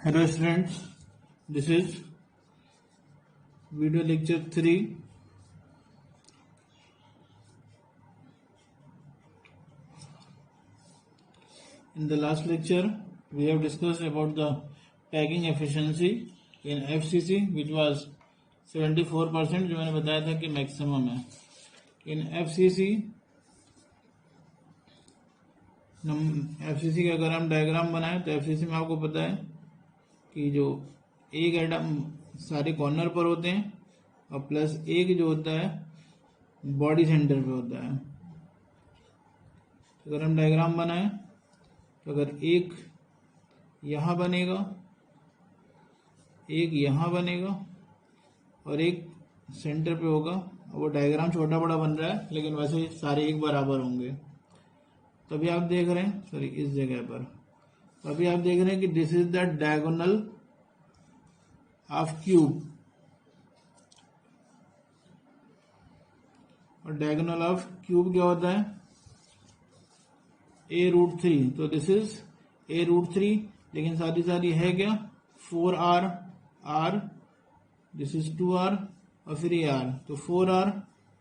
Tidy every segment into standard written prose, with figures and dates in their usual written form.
Hello students, this is video lecture 3. In the last lecture, we have discussed about the packing efficiency in FCC, which was 74%, जो मैंने बताया था कि maximum है. In FCC का अगर हम डायग्राम बनाएं तो FCC में आपको पता है कि जो एक एटम सारे कॉर्नर पर होते हैं और प्लस एक जो होता है बॉडी सेंटर पे होता है. अगर हम डायग्राम बनाएं तो अगर एक यहाँ बनेगा, एक यहाँ बनेगा और एक सेंटर पे होगा. वो डायग्राम छोटा बड़ा बन रहा है लेकिन वैसे सारे एक बराबर होंगे. तभी आप देख रहे हैं, सॉरी इस जगह पर, अभी आप देख रहे हैं कि this is the diagonal of cube और डायगोनल ऑफ क्यूब क्या होता है? a√3. तो दिस इज a√3, लेकिन साथ ही साथ ये है क्या? 4r, r, this is 2r और फिर ये r, तो 4r,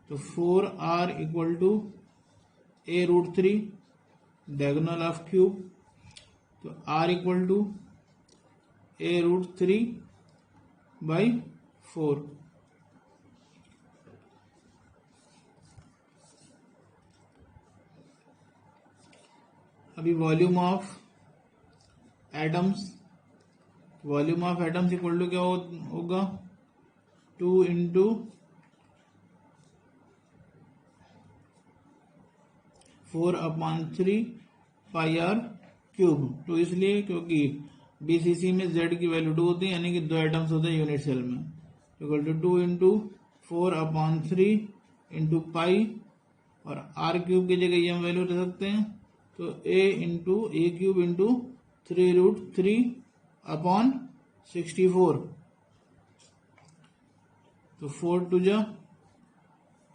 तो 4r equal to a√3 diagonal of cube. तो r equal to a√3 by 4. अभी volume of atoms equal to क्या होगा? 2 इंटू 4/3 पाई आर क्यूब. तो इसलिए क्योंकि बीसीसी में z की वैल्यू 2 होती है, यानी कि 2 एटम्स होते हैं यूनिट सेल में. Equal to 2 into 4/3 into pi और आर क्यूब की जगह ये हम वैल्यू रख सकते हैं. तो a क्यूब इंटू 3√3/64. तो 4 टू जा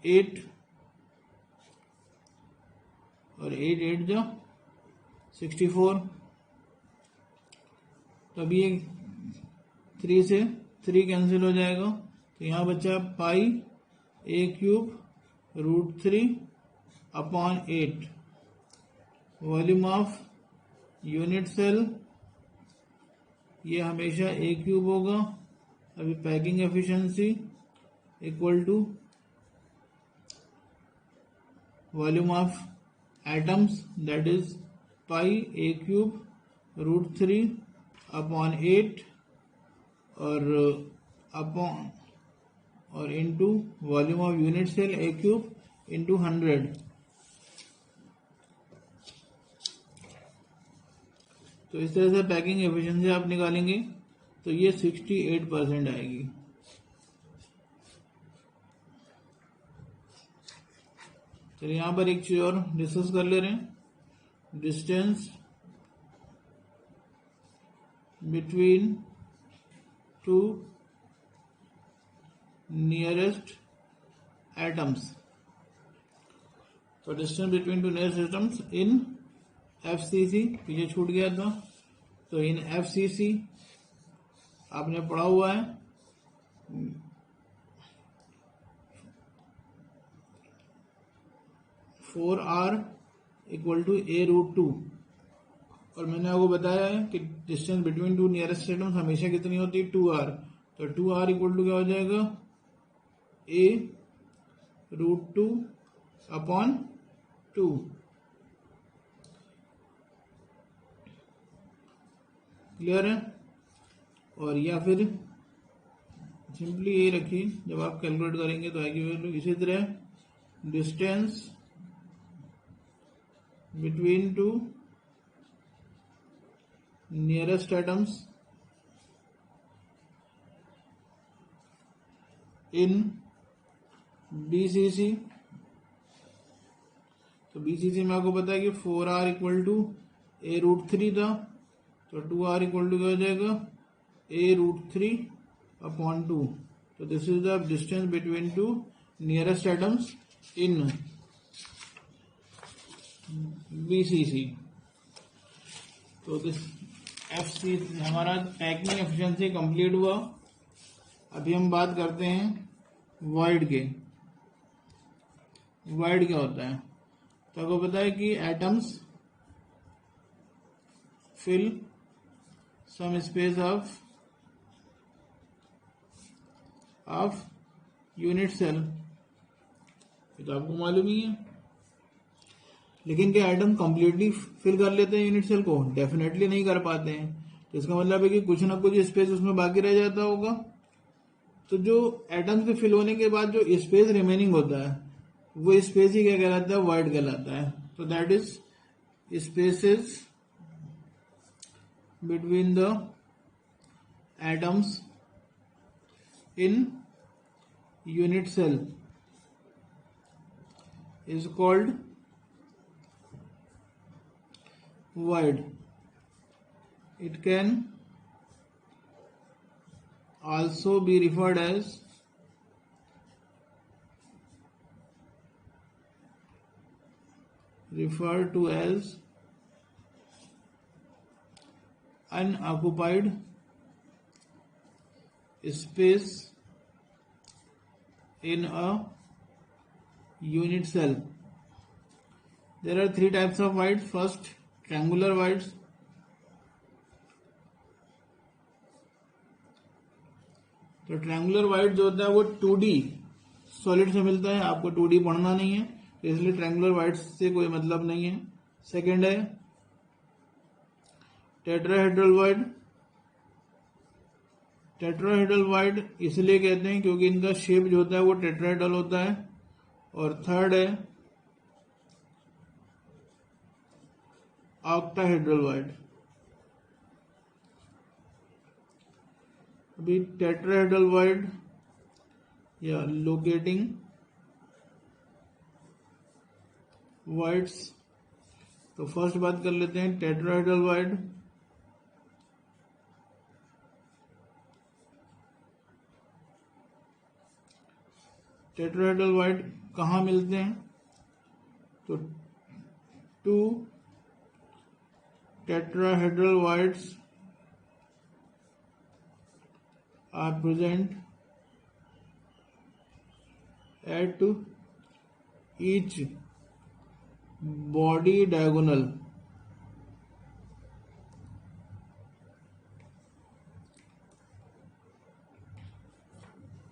8 और 8 जा 64. तो अभी 3 से 3 कैंसिल हो जाएगा, तो यहाँ बचा pi a³√3/8. Volume of unit cell ये हमेशा a³ होगा. अभी packing efficiency equal to volume of atoms, that is pi a³√3/8 और into volume of unit cell a³ into 100. तो इस तरह से पैकिंग एफिशिएंसी आप निकालेंगे तो ये 68% आएगी. चलिए यहां पर एक चीज और डिस्कस कर ले रहे हैं. Distance between two nearest atoms. तो distance between two nearest atoms in FCC, पीछे छूट गया था. तो इन FCC आपने पढ़ा हुआ है 4r इक्वल टू a√2. और मैंने आपको बताया है कि distance between two nearest atoms हमेशा कितनी होती है? 2r. तो 2r इक्वल टू क्या हो जाएगा? a√2/2. क्लियर है? और या फिर सिंपली यही रखिए, जब आप कैलकुलेट करेंगे तो आएगी वैल्यू. इसी तरह distance between two nearest atoms इन BCC. तो BCC में आपको पता है कि 4r इक्वल टू a√3 था. तो 2r इक्वल टू क्या हो जाएगा? a√3/2. तो this is the distance between two nearest atoms in BCC. तो दिस FC हमारा पैकिंग एफिशिएंसी कंप्लीट हुआ। अभी हम बात करते हैं वॉइड के। वॉइड क्या होता है? तो आपको पता है कि atoms fill some space of unit cell, ये तो आपको मालूम ही है। लेकिन क्या एटम कंप्लीटली फिल कर लेते हैं यूनिट सेल को? डेफिनेटली नहीं कर पाते हैं। तो इसका मतलब है कि कुछ ना कुछ स्पेस उसमें बाकी रह जाता होगा। तो जो एटम से फिल होने के बाद जो स्पेस रिमेनिंग होता है वो स्पेस ही क्या कहलाता है? वॉइड कहलाता है। तो that is spaces between the atoms in unit cell is called void. It can also be referred to as unoccupied space in a unit cell. There are three types of voids. First, triangular voids. तो triangular wide जो होता है वो 2D solid से मिलता है। आपको 2D पढ़ना नहीं है, तो इसलिए ट्रायंगुलर वाइड से कोई मतलब नहीं है। सेकंड है टेट्राहेड्रल वाइड। टेट्राहेड्रल वाइड इसलिए कहते हैं क्योंकि इनका शेप जो होता है वो टेट्राहेड्रल होता है। और थर्ड है ऑक्टाहेड्रल वाइड। अभी टेट्राहेड्रल वाइड या लोकेटिंग वाइड्स। तो फर्स्ट बात कर लेते हैं टेट्राहेड्रल वाइड। टेट्राहेड्रल वाइड कहाँ मिलते हैं? तो 2 tetrahedral voids are present at each body diagonal.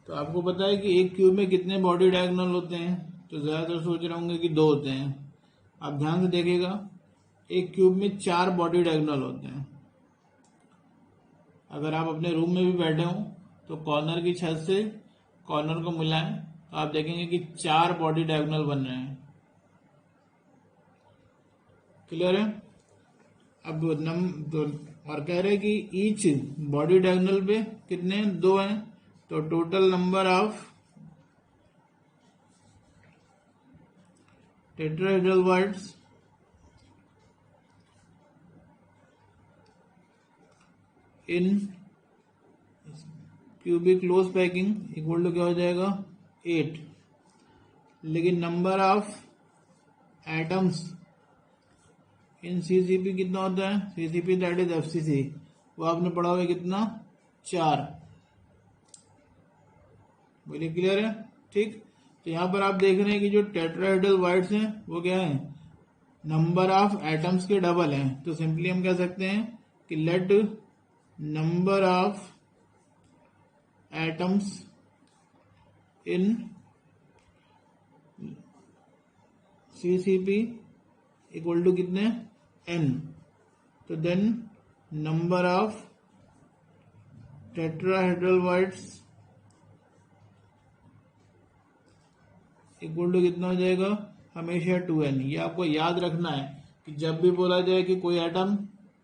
तो आपको पता है कि एक क्यूब में कितने बॉडी डायगोनल होते हैं? तो ज्यादातर सोच रहे होंगे कि 2 होते हैं। आप ध्यान से देखिएगा, एक क्यूब में 4 बॉडी डायगोनल होते हैं। अगर आप अपने रूम में भी बैठे हो तो कॉर्नर की छत से कॉर्नर को मिलाएं तो आप देखेंगे कि 4 बॉडी डायगोनल बन रहे हैं। क्लियर है? अब और कह रहे हैं कि ईच बॉडी डायगोनल पे कितने? 2 हैं। तो total number of tetrahedral voids in cubic close packing equal to क्या हो जाएगा? 8। लेकिन number of atoms in CCP कितना होता है? सीसीपी दैट इज एफसीसी, वो आपने पढ़ा हुआ है कितना? 4। बोलिए क्लियर है? ठीक। तो यहां पर आप देख रहे हैं कि जो टेट्राहेड्रल वाइड्स हैं वो क्या है? नंबर ऑफ एटम्स के डबल हैं। तो सिंपली हम कह सकते हैं कि let number of atoms in CCP equal to कितने? n। तो then number of tetrahedral voids equal to कितना हो जाएगा? हमेशा 2n। ये आपको याद रखना है कि जब भी बोला जाए कि कोई एटम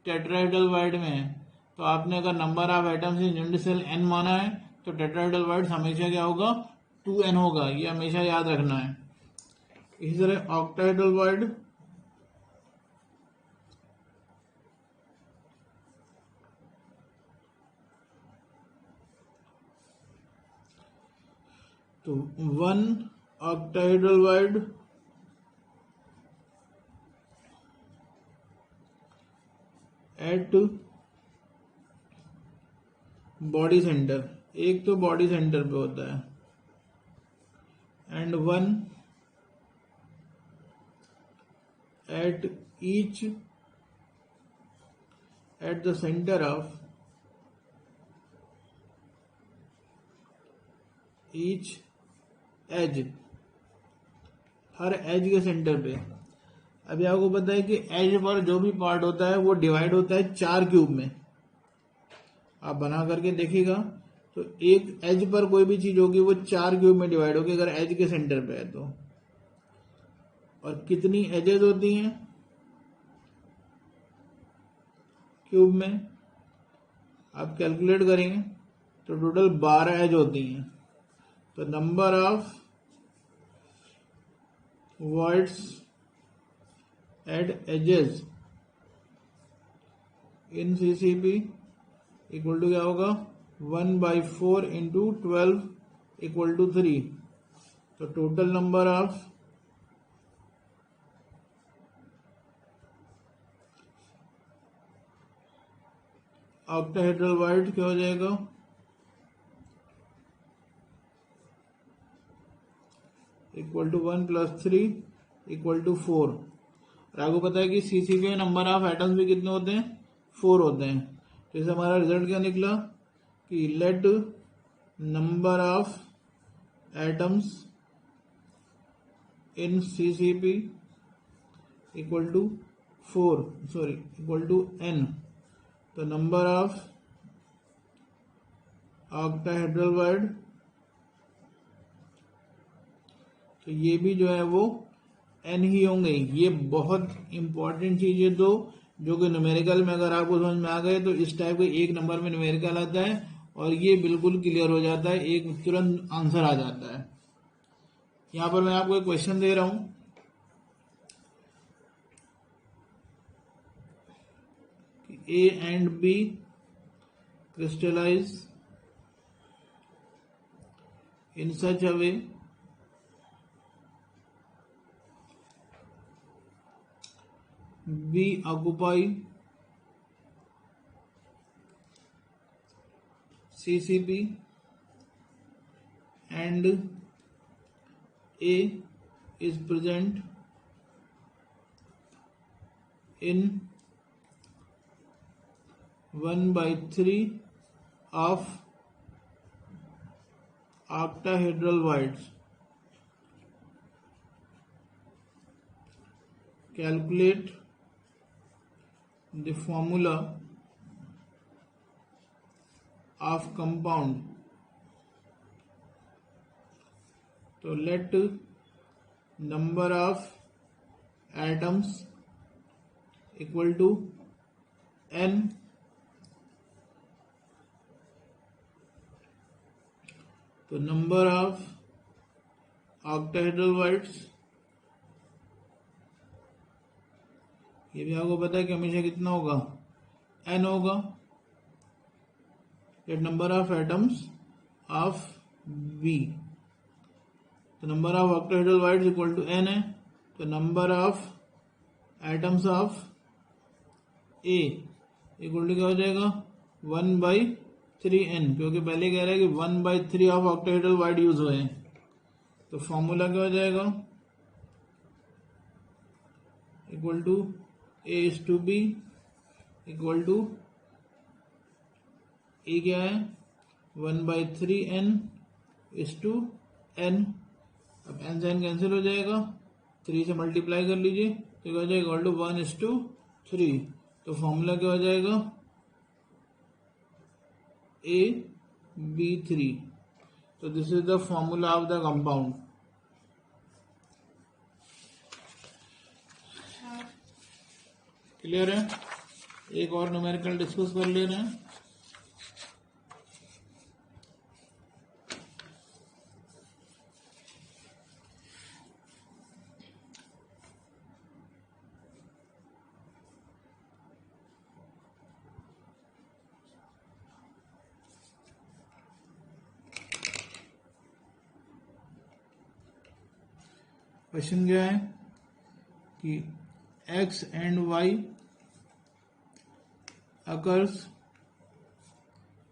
टेट्राहेड्रल वाइड में है तो आपने अगर number of atoms in unit cell n माना है तो टेट्राहेड्रल वाइड्स हमेशा क्या होगा? 2n होगा। ये हमेशा याद रखना है। इसी तरह ऑक्टाहेड्रल वाइड, तो 1 octahedral void at body centre, एक तो बॉडी सेंटर पे होता है, and one at each at the centre of each edge, हर एज के सेंटर पे। अभी आपको पता है कि एज पर जो भी पार्ट होता है वो डिवाइड होता है 4 क्यूब में। आप बना करके देखिएगा तो एक एज पर कोई भी चीज होगी वो 4 क्यूब में डिवाइड होगी अगर एज के सेंटर पे है तो। और कितनी एजेस होती हैं क्यूब में, आप कैलकुलेट करेंगे तो टोटल 12 एज होती हैं। तो number of voids at edges in CCP equal to क्या होगा, 1/4 इंटू 12 इक्वल टू 3। तो total number of octahedral void क्या हो जाएगा, इक्वल टू 1 + 3 इक्वल टू 4। और आपको पता है कि CCP में नंबर ऑफ एटम्स भी कितने होते हैं, 4 होते हैं। तो इससे हमारा रिजल्ट क्या निकला कि let number of atoms in CCP equal to 4, equal to n। तो नंबर ऑफ ऑक्टाहेड्रल वर्ड, तो ये भी जो है वो n ही होंगे। ये बहुत इंपॉर्टेंट चीज है तो जो कि न्यूमेरिकल में अगर आपको समझ में आ गए तो इस टाइप के एक नंबर में न्यूमेरिकल आता है और ये बिल्कुल क्लियर हो जाता है, एक तुरंत आंसर आ जाता है। यहां पर मैं आपको एक क्वेश्चन दे रहा हूं, A and B crystallize in such a way B occupy CCP and A is present in 1/3 of octahedral voids. Calculate the formula of compound. So let number of atoms equal to n, तो number of octahedral words, ये भी आपको पता है कि हमेशा कितना होगा, n होगा। Let number of atoms of B, तो number of octahedral voids equal to n है। तो number of atoms of A equal to क्या हो जाएगा, 1/3n, क्योंकि पहले कह रहा है कि 1/3 ऑफ ऑक्टाहेड्रल वर्ड यूज हुए हैं। तो फॉर्मूला क्या हो जाएगा, equal to A/B equal to A क्या है, 1/3n n। अब n से n कैंसिल हो जाएगा, 3 से मल्टीप्लाई कर लीजिए तो क्या हो जाएगा, इक्वल टू 1:3। तो फॉर्मूला क्या हो जाएगा, AB3। तो this is the formula of the compound. Clear है? एक और न्यूमेरिकल डिस्कस कर ले रहे हैं। क्वेश्चन क्या है कि x and y occurs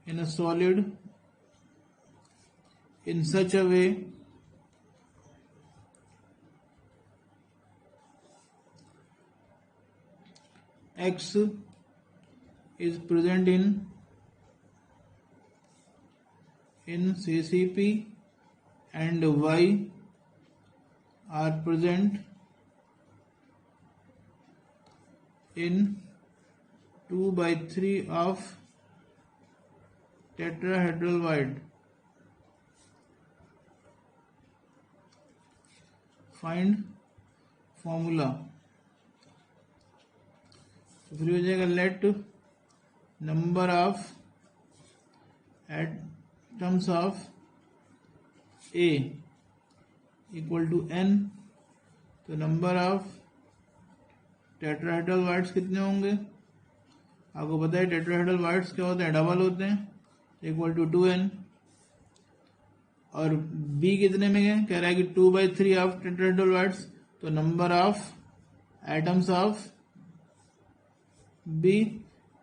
in a solid in such a way X is present in CCP and Y are present in 2/3 of tetrahedral wide. Find formula. तो फिर हो जाएगा let number of atoms of A equal to n, तो number of tetrahedral voids कितने होंगे? आपको पता है टेट्राहेड्रल वाइड्स क्या होते हैं, डबल होते हैं, इक्वल टू 2n। और b कितने में है, कह रहा है कि 2/3 ऑफ टेट्राहेड्रल वाइड्स, तो number of atoms of b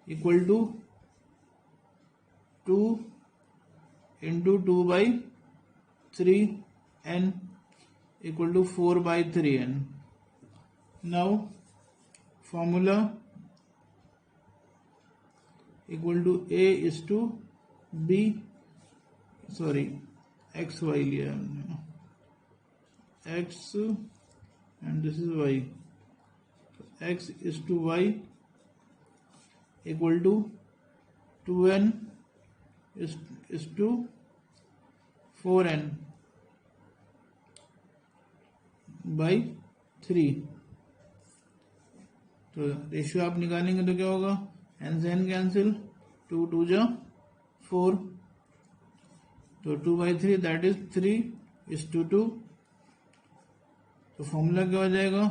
equal to 2 into 2/3n equal to 4/3n। Now formula equal to a is to b, sorry x y लिया हमने, x and this is y, x is to y equal to 2n is to 4n by 3। तो ratio आप निकालेंगे तो क्या होगा, n से n cancel, 2 2 जा 4, तो 2/3 दैट इज 3:2। तो फॉर्मूला क्या हो जाएगा,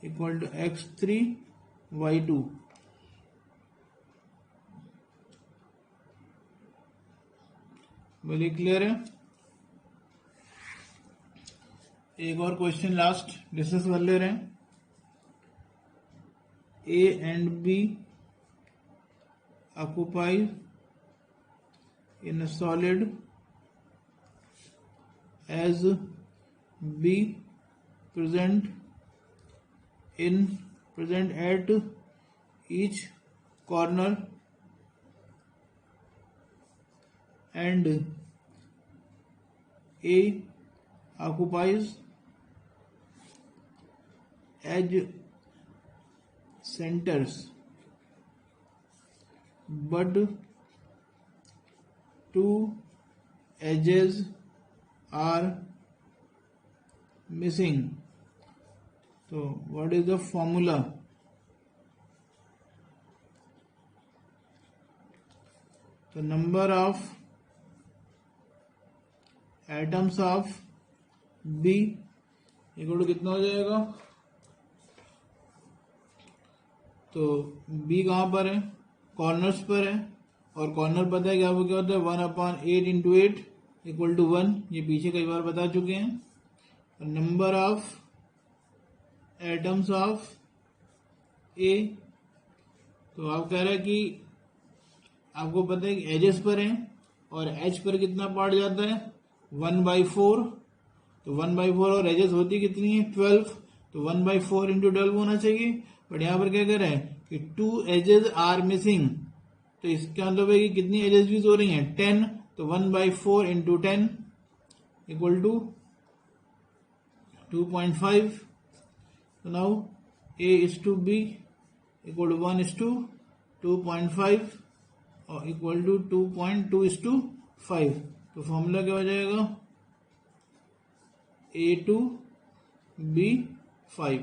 इक्वल टू x3 y2। बोलिए क्लियर है? एक और क्वेश्चन लास्ट डिस्कस कर ले रहे हैं। A and B occupy in a solid as B present at each corner and A occupies edge centers, but two edges are missing. So what is the formula? The number of atoms of B equal to कितना हो जाएगा, तो B कहाँ पर है, corners पर है, और कॉर्नर पता है कि आपको क्या होता है, 1/8 इंटू 8 इक्वल टू 1, ये पीछे कई बार बता चुके हैं। नंबर ऑफ एटम्स ऑफ ए, तो आप कह रहे हैं कि आपको पता है कि एजेस पर है, और एच पर कितना पार्ट जाता है, 1/4, तो 1/4 और एजेस होती कितनी है, 12, तो 1/4 इंटू 12 होना चाहिए। बट यहाँ पर क्या कह रहे हैं कि 2 एजेस आर मिसिंग, तो इसका मतलब है कि कितनी एजेस यूज हो रही हैं, 10, तो 1/4 into 10 equal to 2.5। So now A is to B equal to 1 is to 2.5 और इक्वल टू 2.2 is to 5। तो फॉर्मूला क्या हो जाएगा, A2 B5।